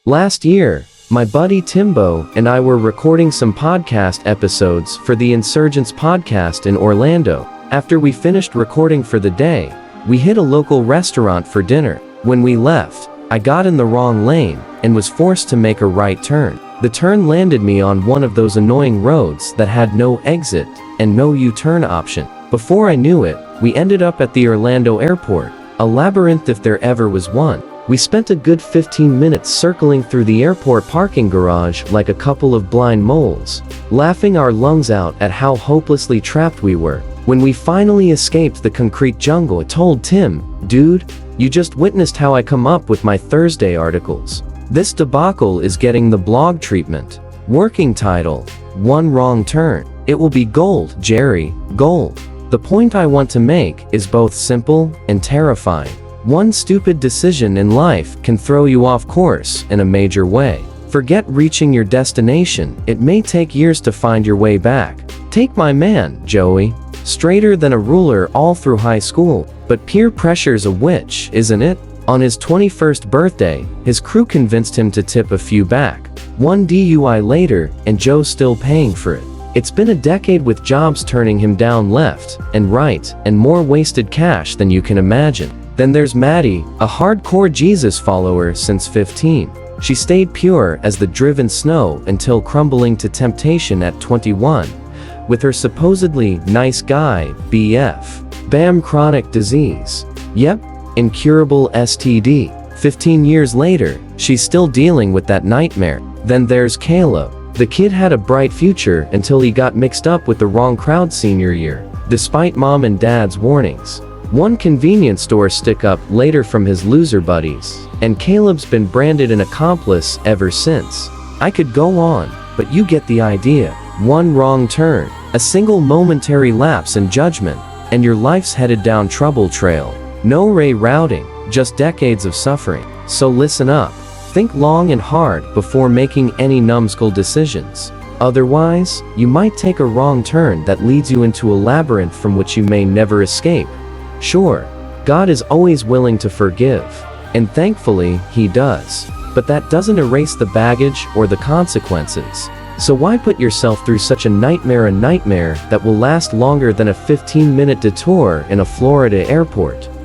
Last year, my buddy Timbo and I were recording some podcast episodes for the Insurgents podcast in Orlando. After we finished recording for the day, we hit a local restaurant for dinner. When we left, I got in the wrong lane and was forced to make a right turn. The turn landed me on one of those annoying roads that had no exit and no U-turn option. Before I knew it, we ended up at the Orlando airport, a labyrinth if there ever was one. We spent a good 15 minutes circling through the airport parking garage like a couple of blind moles, laughing our lungs out at how hopelessly trapped we were. When we finally escaped the concrete jungle, I told Tim, "Dude, you just witnessed how I come up with my Thursday articles. This debacle is getting the blog treatment." Working title: One Wrong Turn. It will be gold, Jerry, gold. The point I want to make is both simple and terrifying. One stupid decision in life can throw you off course in a major way. Forget reaching your destination, it may take years to find your way back. Take my man, Joey. Straighter than a ruler all through high school, but peer pressure's a witch, isn't it? On his 21st birthday, his crew convinced him to tip a few back. One DUI later, and Joe's still paying for it. It's been a decade with jobs turning him down left and right, and more wasted cash than you can imagine. Then there's Maddie, a hardcore Jesus follower since 15. She stayed pure as the driven snow until crumbling to temptation at 21, with her supposedly nice guy, BF. Bam, chronic disease. Yep, incurable STD. 15 years later, she's still dealing with that nightmare. Then there's Caleb. The kid had a bright future until he got mixed up with the wrong crowd senior year, despite mom and dad's warnings. One convenience store stick-up later from his loser buddies, and Caleb's been branded an accomplice ever since. I could go on, but you get the idea. One wrong turn, a single momentary lapse in judgment, and your life's headed down trouble trail. No rerouting, just decades of suffering. So listen up. Think long and hard before making any numbskull decisions. Otherwise, you might take a wrong turn that leads you into a labyrinth from which you may never escape. Sure, God is always willing to forgive, and thankfully, He does. But that doesn't erase the baggage or the consequences. So why put yourself through such a nightmare that will last longer than a 15-minute detour in a Florida airport?